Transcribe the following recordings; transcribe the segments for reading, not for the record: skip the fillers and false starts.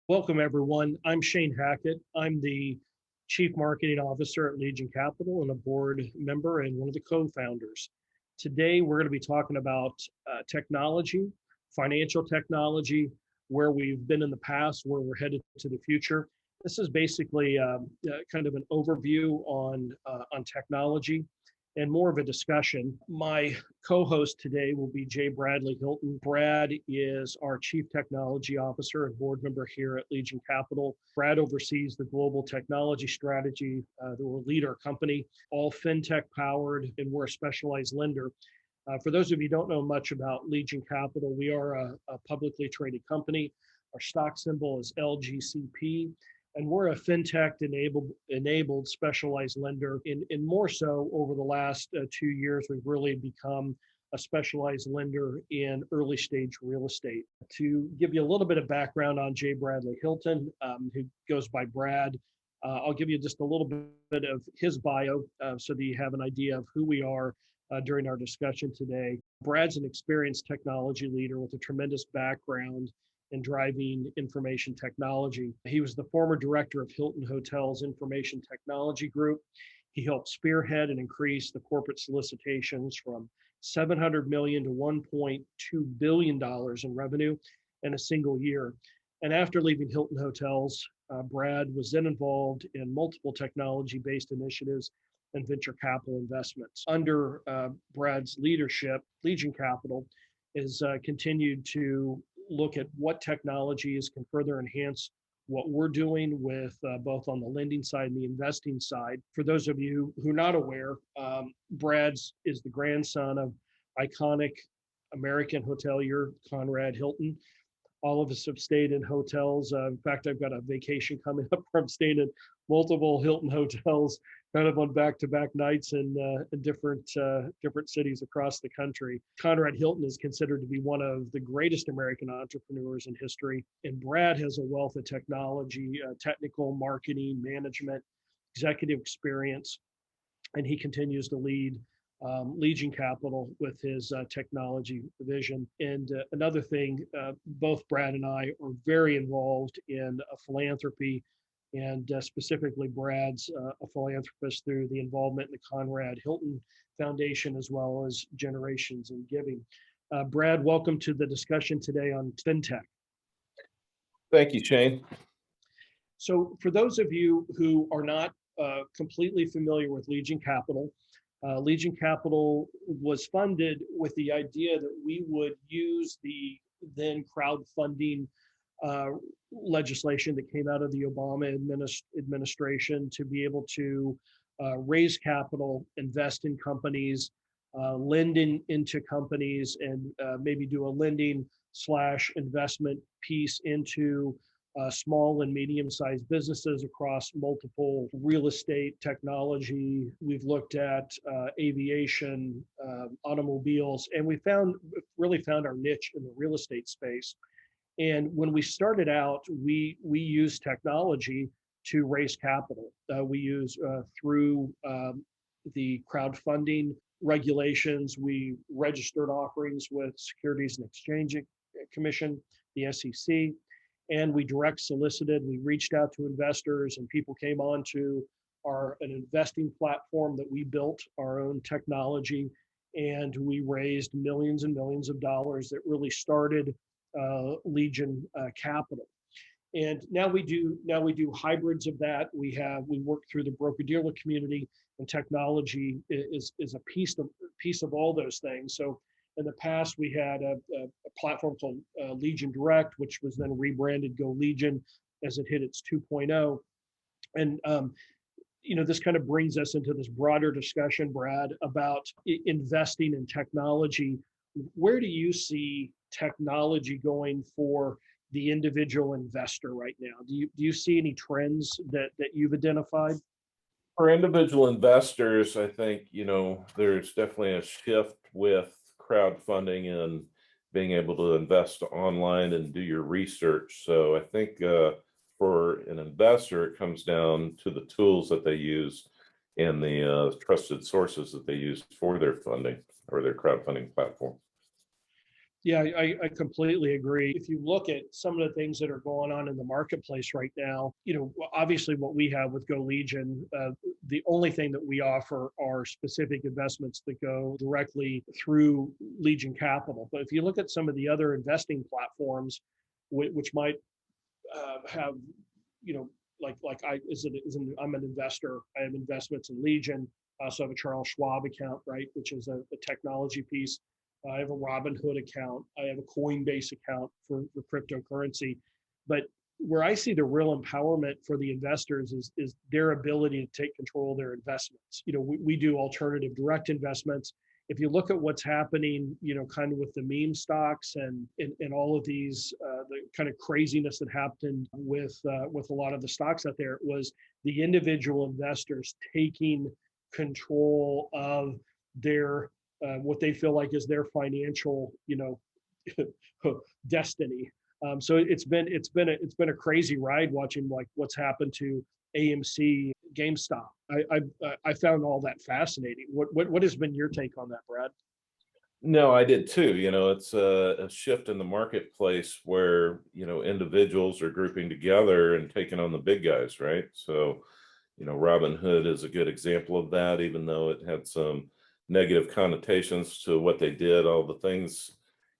Welcome, everyone. I'm Shane Hackett. I'm the Chief Marketing Officer at Legion Capital and a board member and one of the co-founders. Today, we're going to be talking about technology, financial technology, where we've been in the past, where we're headed to the future. This is basically kind of an overview on technology and more of a discussion. My co-host today will be Bradley Hilton. Brad is our Chief Technology Officer and board member here at Legion Capital. Brad oversees the global technology strategy that will lead our company, all FinTech powered, and we're a specialized lender. For those of you who don't know much about Legion Capital, we are a publicly traded company. Our stock symbol is LGCP. And we're a FinTech enabled specialized lender. In more so over the last 2 years, we've really become a specialized lender in early stage real estate. To give you a little bit of background on Bradley Hilton, who goes by Brad, I'll give you just a little bit of his bio so that you have an idea of who we are during our discussion today. Brad's an experienced technology leader with a tremendous background in driving information technology. He was the former director of Hilton Hotels Information Technology Group. He helped spearhead and increase the corporate solicitations from $700 million to $1.2 billion in revenue in a single year. And after leaving Hilton Hotels, Brad was then involved in multiple technology-based initiatives and venture capital investments. Under Brad's leadership, Legion Capital is continued to look at what technologies can further enhance what we're doing with both on the lending side and the investing side. For those of you who are not aware, Brad is the grandson of iconic American hotelier Conrad Hilton. All of us have stayed in hotels. In fact, I've got a vacation coming up where I'm staying in multiple Hilton hotels, kind of on back-to-back nights in different cities across the country. Conrad Hilton is considered to be one of the greatest American entrepreneurs in history. And Brad has a wealth of technology, technical, marketing, management, executive experience, and he continues to lead Legion Capital with his technology vision. And another thing, both Brad and I are very involved in philanthropy, and specifically Brad's a philanthropist through the involvement in the Conrad Hilton Foundation, as well as Generations in Giving. Brad, welcome to the discussion today on FinTech. Thank you, Shane. So for those of you who are not completely familiar with Legion Capital was funded with the idea that we would use the then crowdfunding legislation that came out of the Obama administration to be able to raise capital, invest in companies, lend into companies, and maybe do a lending/investment piece into small and medium-sized businesses across multiple real estate, technology. We've looked at aviation, automobiles, and we really found our niche in the real estate space. And when we started out, we used technology to raise capital. We use through the crowdfunding regulations. We registered offerings with Securities and Exchange Commission, the SEC. And we direct solicited, we reached out to investors, and people came on to an investing platform that we built, our own technology, and we raised millions and millions of dollars that really started Legion Capital. And now we do hybrids of that. We work through the broker-dealer community, and technology is a piece of all those things. So in the past, we had a platform called Legion Direct, which was then rebranded Go Legion as it hit its 2.0. And this kind of brings us into this broader discussion, Brad, about investing in technology. Where do you see technology going for the individual investor right now? Do you see any trends that you've identified? For individual investors, I think, there's definitely a shift with crowdfunding and being able to invest online and do your research. So I think for an investor, it comes down to the tools that they use and the trusted sources that they use for their funding or their crowdfunding platform. Yeah, I completely agree. If you look at some of the things that are going on in the marketplace right now, obviously what we have with Go Legion, the only thing that we offer are specific investments that go directly through Legion Capital. But if you look at some of the other investing platforms, which might have, you know, I'm an investor. I have investments in Legion. I also have a Charles Schwab account, right, which is a technology piece. I have a Robinhood account. I have a Coinbase account for cryptocurrency. But where I see the real empowerment for the investors is their ability to take control of their investments. We do alternative direct investments. If you look at what's happening, kind of with the meme stocks and all of these, the kind of craziness that happened with a lot of the stocks out there, it was the individual investors taking control of their what they feel like is their financial, destiny. So it's been a crazy ride watching like what's happened to AMC, GameStop. I found all that fascinating. What has been your take on that, Brad? No, I did too. It's a shift in the marketplace where, individuals are grouping together and taking on the big guys, right? So, Robinhood is a good example of that, even though it had some negative connotations to what they did. All the things,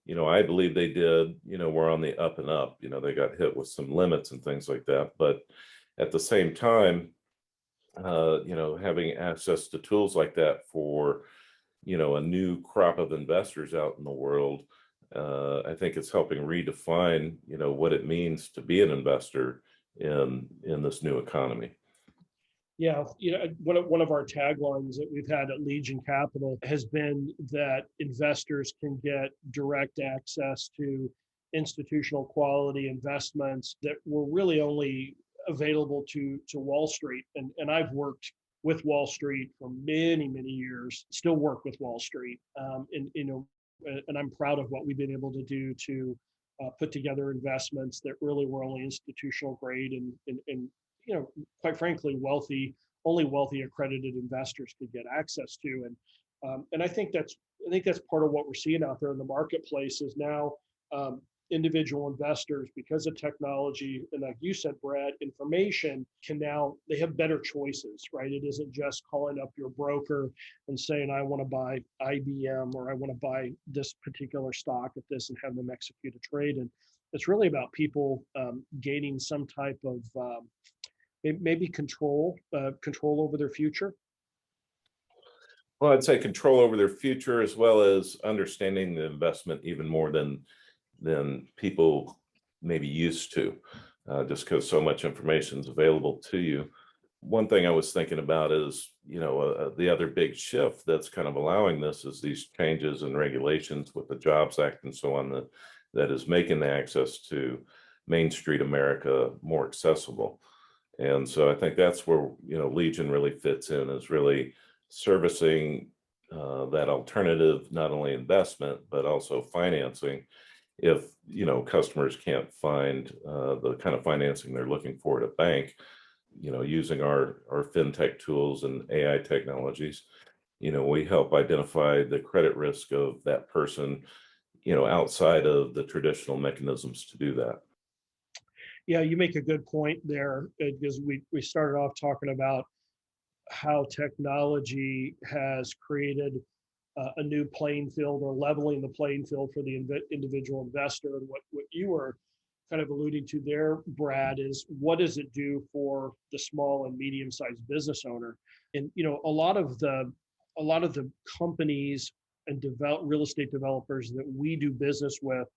I believe they did, were on the up and up. They got hit with some limits and things like that. But at the same time, having access to tools like that for, a new crop of investors out in the world, I think it's helping redefine, what it means to be an investor in this new economy. Yeah, one of our taglines that we've had at Legion Capital has been that investors can get direct access to institutional quality investments that were really only available to Wall Street. And I've worked with Wall Street for many, many years, still work with Wall Street. And I'm proud of what we've been able to do to put together investments that really were only institutional grade and quite frankly, only wealthy accredited investors could get access to. And I think that's part of what we're seeing out there in the marketplace is now individual investors, because of technology, and like you said, Brad, information they have better choices, right? It isn't just calling up your broker and saying, I want to buy IBM or I want to buy this particular stock at this and have them execute a trade. And it's really about people gaining some type of maybe control over their future. Well, I'd say control over their future as well as understanding the investment even more than people maybe used to, just because so much information is available to you. One thing I was thinking about is, the other big shift that's kind of allowing this is these changes in regulations with the Jobs Act and so on that is making the access to Main Street America more accessible. And so I think that's where, Legion really fits in, is really servicing that alternative, not only investment, but also financing. If, customers can't find the kind of financing they're looking for at a bank, using our FinTech tools and AI technologies, we help identify the credit risk of that person, outside of the traditional mechanisms to do that. Yeah, you make a good point there, because we started off talking about how technology has created a new playing field or leveling the playing field for the individual investor. And what you were kind of alluding to there, Brad, is what does it do for the small and medium-sized business owner? And a lot of the companies and real estate developers that we do business with,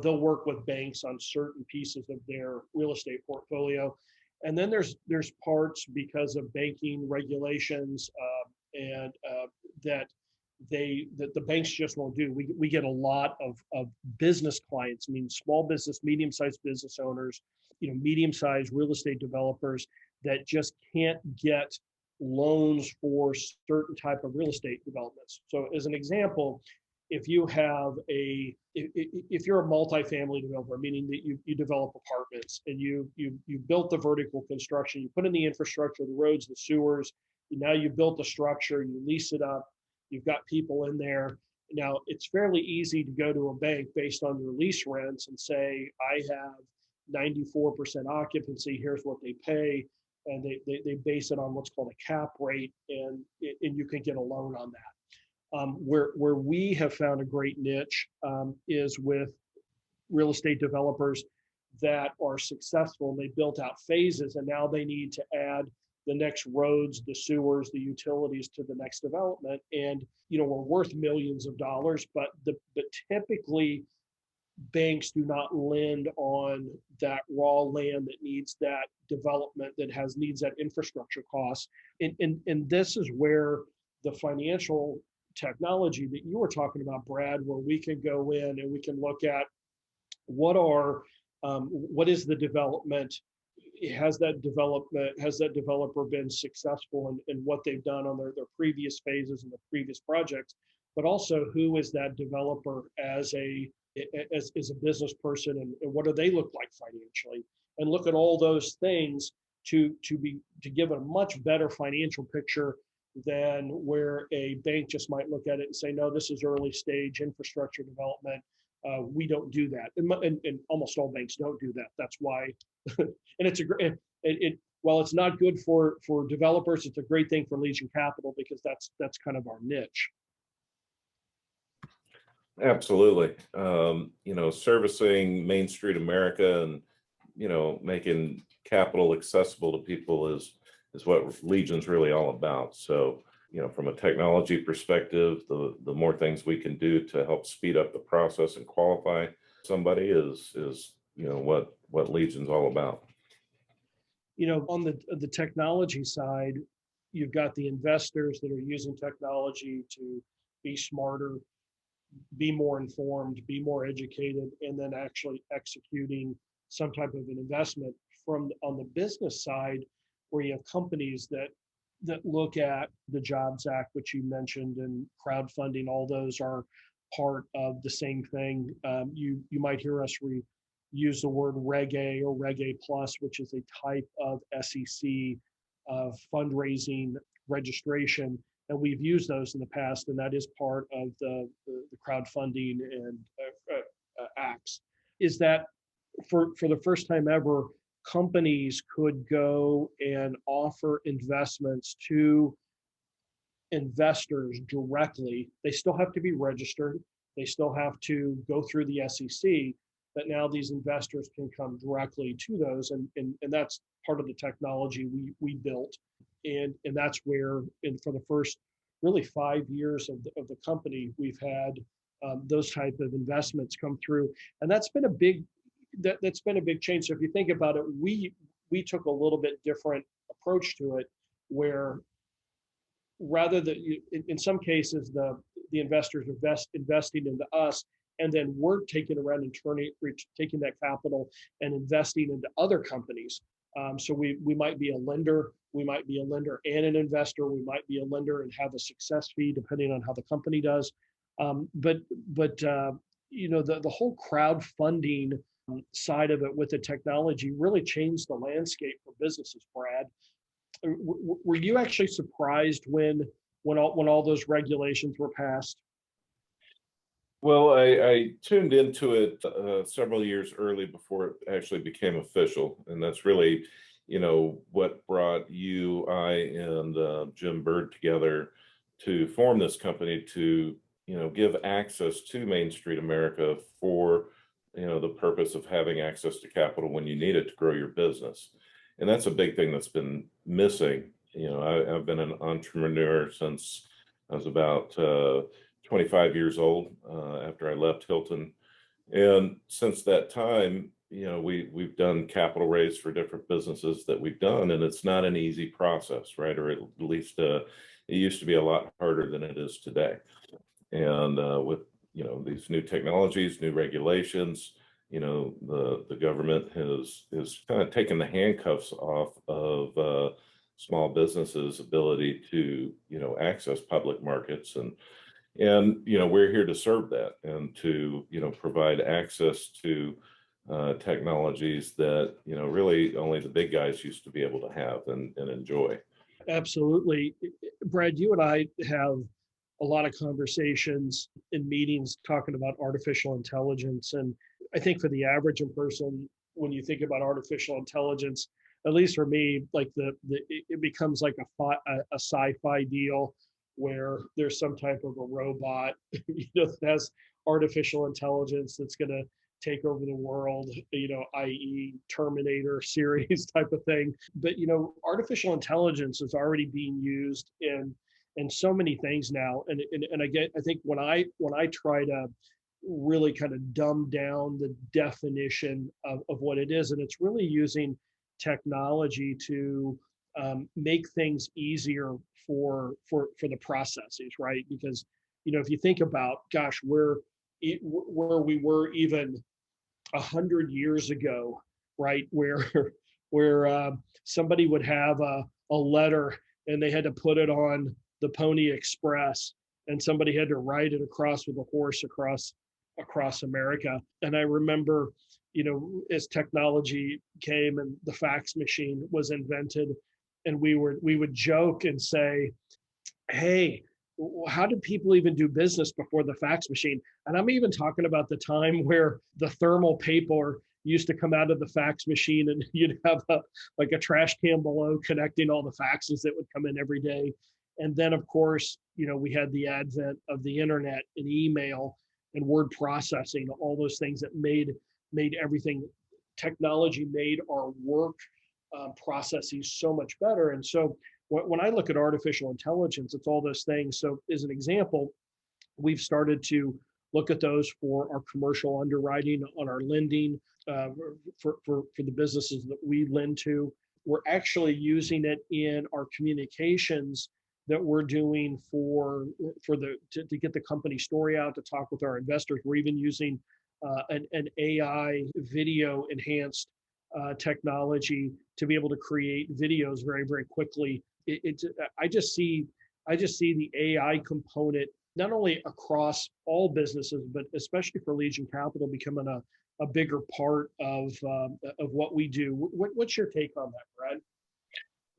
they'll work with banks on certain pieces of their real estate portfolio. And then there's parts, because of banking regulations and that the banks just won't do. We get a lot of business clients, I mean, small business, medium-sized business owners, medium-sized real estate developers that just can't get loans for certain type of real estate developments. So as an example, if you're a multifamily developer, meaning that you develop apartments and you built the vertical construction, you put in the infrastructure, the roads, the sewers, now you built the structure, you lease it up, you've got people in there, Now, it's fairly easy to go to a bank based on your lease rents and say, I have 94% occupancy, here's what they pay. And they base it on what's called a cap rate, and you can get a loan on that. Where we have found a great niche is with real estate developers that are successful. They built out phases, and now they need to add the next roads, the sewers, the utilities to the next development. And we're worth millions of dollars, but typically banks do not lend on that raw land that needs that development, needs that infrastructure cost. And this is where the financial technology that you were talking about, Brad, where we can go in and we can look at what is the development, has that developer been successful in what they've done on their previous phases and the previous projects, but also who is that developer as a business person, and what do they look like financially, and look at all those things to give a much better financial picture than where a bank just might look at it and say, no, this is early stage infrastructure development. We don't do that, and almost all banks don't do that. That's why, and while it's not good for developers, it's a great thing for Legion Capital because that's kind of our niche. Absolutely. Servicing Main Street America and, making capital accessible to people is what Legion's really all about. So, from a technology perspective, the more things we can do to help speed up the process and qualify somebody is what Legion's all about. On the technology side, you've got the investors that are using technology to be smarter, be more informed, be more educated, and then actually executing some type of an investment. On the business side, where you have companies that look at the Jobs Act, which you mentioned, and crowdfunding, all those are part of the same thing. You might hear us use the word Reg A or Reg A Plus, which is a type of SEC fundraising registration. And we've used those in the past, and that is part of the crowdfunding and acts. Is that for the first time ever, companies could go and offer investments to investors directly. They still have to be registered. They still have to go through the SEC, but now these investors can come directly to those. And that's part of the technology we built. And that's where, for the first really 5 years of the company, we've had those type of investments come through. And that's been a big change. So if you think about it, we took a little bit different approach to it, where rather than in some cases the investors investing into us, and then we're taking around and taking that capital and investing into other companies. So we might be a lender, and an investor. We might be a lender and have a success fee depending on how the company does. But the whole crowdfunding side of it with the technology really changed the landscape for businesses, Brad. Were you actually surprised when all those regulations were passed? Well, I tuned into it several years early before it actually became official. And that's really, what brought you, I, and Jim Bird together to form this company to, give access to Main Street America for, the purpose of having access to capital when you need it to grow your business. And that's a big thing that's been missing. I've been an entrepreneur since I was about 25 years old after I left Hilton. And since that time, we've done capital raise for different businesses that we've done, and it's not an easy process, right? Or at least it used to be a lot harder than it is today. And with, these new technologies, new regulations, the government has kind of taken the handcuffs off of small businesses' ability to, access public markets. And we're here to serve that and to, provide access to technologies that, really only the big guys used to be able to have and enjoy. Absolutely. Brad, you and I have a lot of conversations in meetings talking about artificial intelligence. And I think for the average person, when you think about artificial intelligence, at least for me, like it becomes like a sci-fi deal where there's some type of a robot, that has artificial intelligence that's going to take over the world, i.e. Terminator series type of thing. But artificial intelligence is already being used in so many things now. And I think when I try to really kind of dumb down the definition of what it is, and it's really using technology to make things easier for the processes, right? Because if you think about, gosh, where we were even 100 years ago, right, where somebody would have a letter and they had to put it on the Pony Express, and somebody had to ride it across with a horse across America. And I remember, as technology came and the fax machine was invented, and we would joke and say, hey, how did people even do business before the fax machine? And I'm even talking about the time where the thermal paper used to come out of the fax machine, and you'd have a trash can below connecting all the faxes that would come in every day. And then, of course, we had the advent of the internet and email and word processing, all those things that made everything. Technology made our work processes so much better. And so when I look at artificial intelligence, it's all those things. So as an example, we've started to look at those for our commercial underwriting on our lending, for the businesses that we lend to. We're actually using it in our communications that we're doing to get the company story out, to talk with our investors. We're even using an AI video enhanced technology to be able to create videos very, very quickly. I just see the AI component not only across all businesses, but especially for Legion Capital, becoming a bigger part of what we do. What's your take on that, Brad?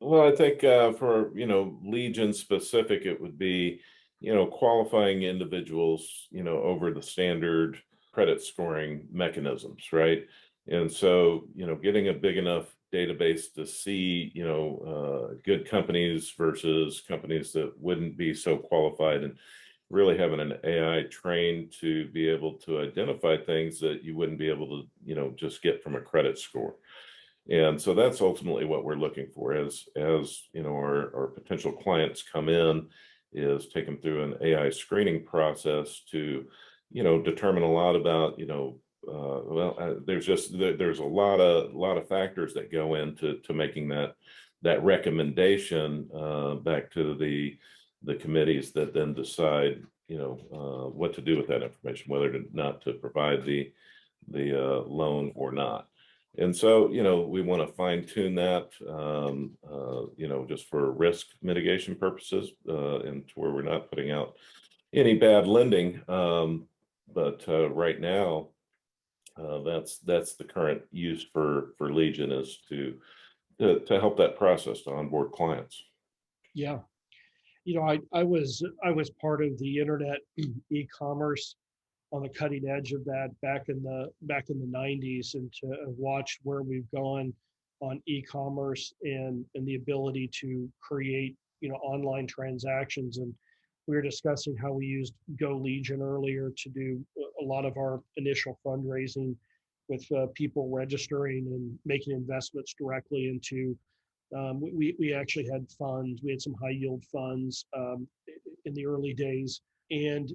Well, I think for Legion specific, it would be qualifying individuals over the standard credit scoring mechanisms, right? And so getting a big enough database to see good companies versus companies that wouldn't be so qualified, and really having an AI trained to be able to identify things that you wouldn't be able to just get from a credit score. And so that's ultimately what we're looking for as our potential clients come in, is take them through an AI screening process to determine a lot about there's a lot of factors that go into making that recommendation back to the committees that then decide what to do with that information, whether not to provide the loan or not. And so, we want to fine tune that, just for risk mitigation purposes, and to where we're not putting out any bad lending. But right now, that's the current use for Legion, is to help that process to onboard clients. Yeah. I was part of the internet e-commerce on the cutting edge of that back in the 90s, and to have watched where we've gone on e-commerce and the ability to create online transactions. And we were discussing how we used Go Legion earlier to do a lot of our initial fundraising, with people registering and making investments directly into. We actually had funds. We had some high yield funds in the early days, and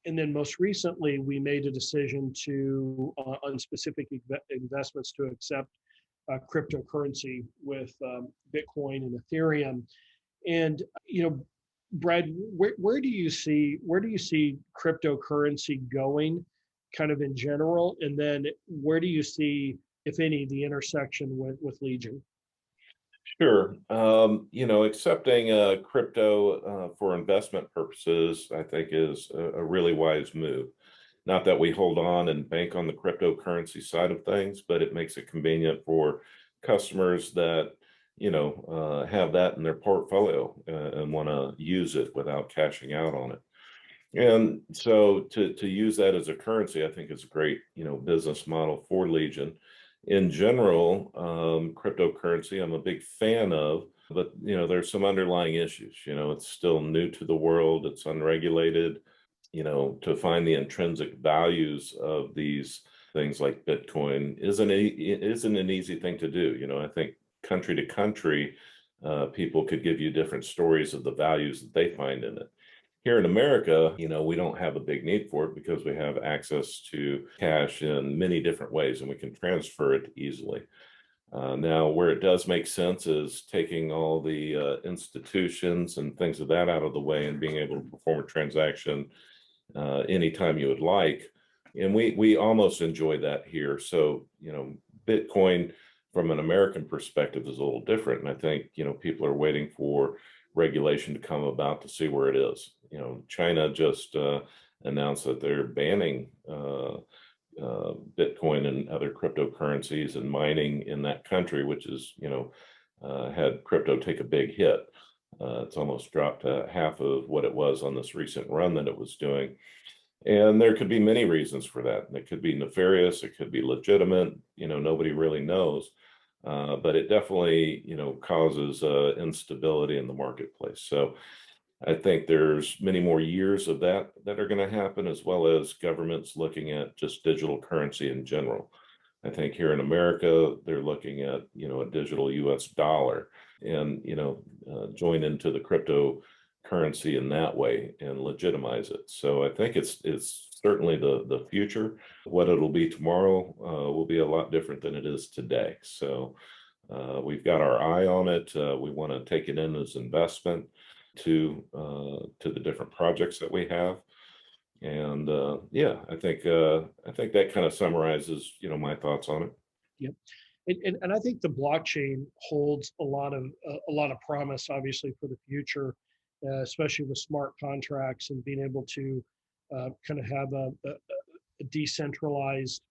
then most recently, we made a decision to on specific investments to accept cryptocurrency with Bitcoin and Ethereum. And Brad, where do you see cryptocurrency going, kind of in general, and then where do you see, if any, the intersection with Legion? Sure. Accepting crypto for investment purposes, I think, is a really wise move. Not that we hold on and bank on the cryptocurrency side of things, but it makes it convenient for customers that have that in their portfolio and want to use it without cashing out on it. And so to use that as a currency, I think is a great, business model for Legion. In general, cryptocurrency, I'm a big fan of, but there's some underlying issues. It's still new to the world, it's unregulated. To find the intrinsic values of these things like Bitcoin isn't an easy thing to do. I think country to country, people could give you different stories of the values that they find in it. Here in America, we don't have a big need for it because we have access to cash in many different ways and we can transfer it easily. Now, where it does make sense is taking all the institutions and things of that out of the way and being able to perform a transaction anytime you would like. And we almost enjoy that here. So, Bitcoin from an American perspective is a little different. And I think, people are waiting for regulation to come about to see where it is. China just announced that they're banning Bitcoin and other cryptocurrencies and mining in that country, which is, had crypto take a big hit. It's almost dropped to half of what it was on this recent run that it was doing. And there could be many reasons for that. It could be nefarious, it could be legitimate, nobody really knows. But it definitely, causes instability in the marketplace. So I think there's many more years of that are going to happen, as well as governments looking at just digital currency in general. I think here in America, they're looking at, a digital US dollar and, join into the cryptocurrency in that way and legitimize it. So I think it's certainly the future. What it'll be tomorrow will be a lot different than it is today. So we've got our eye on it. We want to take it in as investment to the different projects that we have. And yeah, I think that kind of summarizes, my thoughts on it. Yep. And I think the blockchain holds a lot of promise, obviously, for the future, especially with smart contracts and being able to kind of have a decentralized,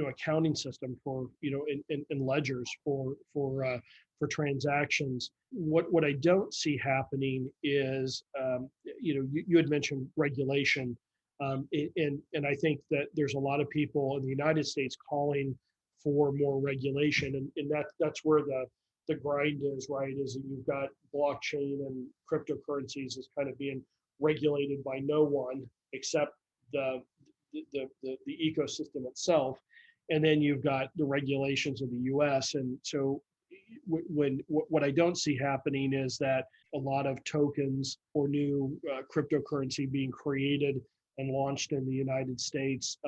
accounting system for, and ledgers for transactions. What I don't see happening is, you had mentioned regulation, and I think that there's a lot of people in the United States calling for more regulation, and that's where the grind is, right? Is that you've got blockchain and cryptocurrencies is kind of being regulated by no one except the ecosystem itself, and then you've got the regulations of the U.S. And so what I don't see happening is that a lot of tokens or new cryptocurrency being created and launched in the United States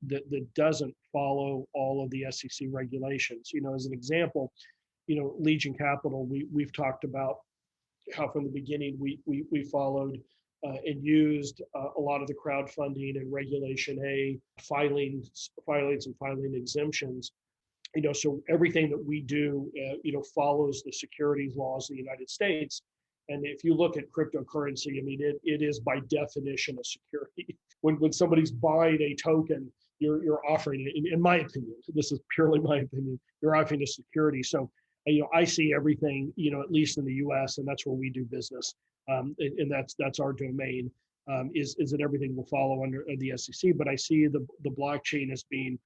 that doesn't follow all of the SEC regulations. As an example, Legion Capital, we've talked about how from the beginning we followed and used a lot of the crowdfunding and Regulation A filings and filing exemptions. So everything that we do, follows the securities laws of the United States. And if you look at cryptocurrency, I mean, it is by definition a security. When somebody's buying a token, you're offering it. In my opinion, this is purely my opinion, you're offering a security. So, I see everything, at least in the U.S., and that's where we do business, and that's our domain. Is that everything will follow under the SEC? But I see the blockchain as being,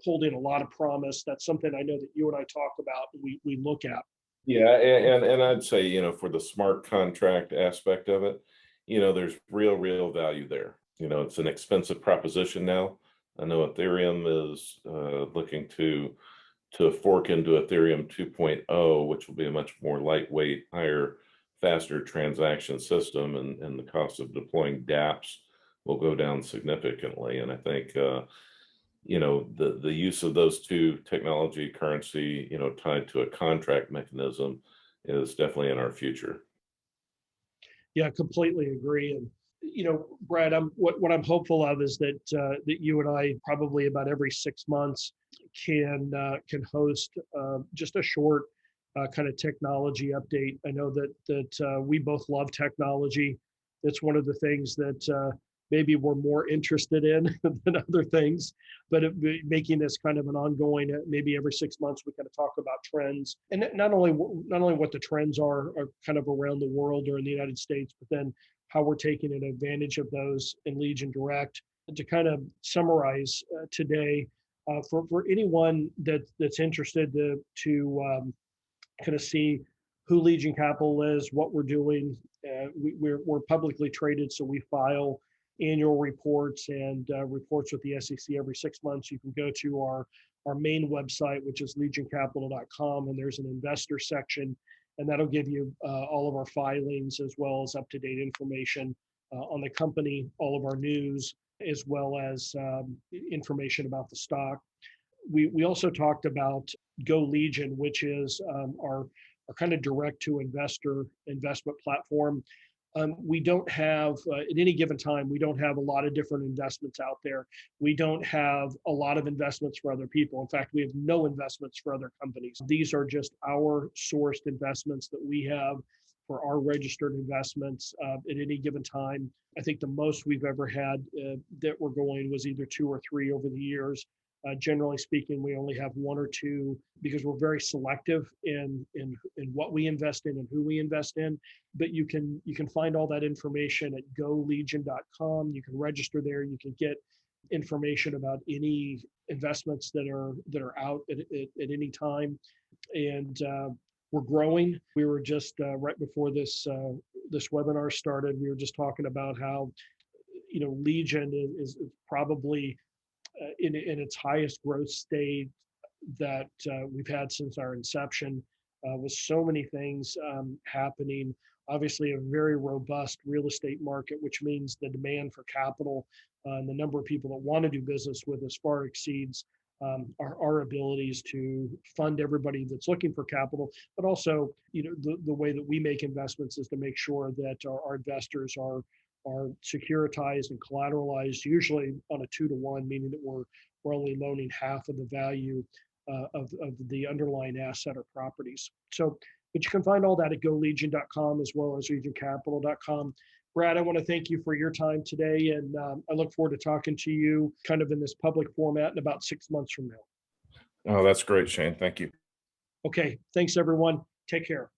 holding a lot of promise. That's something I know that you and I talk about. We look at. Yeah, and I'd say, for the smart contract aspect of it, there's real value there. It's an expensive proposition now. I know Ethereum is looking to fork into Ethereum 2.0, which will be a much more lightweight, higher, faster transaction system, and the cost of deploying dApps will go down significantly. And I think the use of those two technology currency, tied to a contract mechanism is definitely in our future. Yeah, completely agree. And Brad, what I'm hopeful of is that that you and I probably about every 6 months can host just a short kind of technology update. I know that we both love technology. That's one of the things that maybe we're more interested in than other things. But making this kind of an ongoing, maybe every 6 months, we kind of talk about trends, and not only what the trends are kind of around the world or in the United States, but then how we're taking advantage of those in Legion Direct. To kind of summarize today, for anyone that's interested to kind of see who Legion Capital is, what we're doing. We're publicly traded, so we file annual reports and reports with the SEC every 6 months. You can go to our main website, which is legioncapital.com, and there's an investor section, and that'll give you all of our filings as well as up-to-date information on the company, all of our news, as well as information about the stock. We also talked about Go Legion, which is our kind of direct to investor investment platform. We don't have, at any given time, we don't have a lot of different investments out there. We don't have a lot of investments for other people. In fact, we have no investments for other companies. These are just our sourced investments that we have for our registered investments at any given time. I think the most we've ever had that we're going was either 2 or 3 over the years. Generally speaking, we only have 1 or 2 because we're very selective in what we invest in and who we invest in. But you can find all that information at golegion.com. You can register there. You can get information about any investments that are out at any time. And we're growing. We were just right before this webinar started, we were just talking about how Legion is probably in its highest growth state that we've had since our inception, with so many things happening. Obviously, a very robust real estate market, which means the demand for capital and the number of people that want to do business with us far exceeds our abilities to fund everybody that's looking for capital. But also, the way that we make investments is to make sure that our investors are securitized and collateralized, usually on a 2-to-1, meaning that we're only loaning half of the value of the underlying asset or properties. So, but you can find all that at golegion.com as well as legioncapital.com. Brad, I want to thank you for your time today, and I look forward to talking to you kind of in this public format in about 6 months from now. Oh, that's great, Shane. Thank you. Okay, thanks everyone. Take care.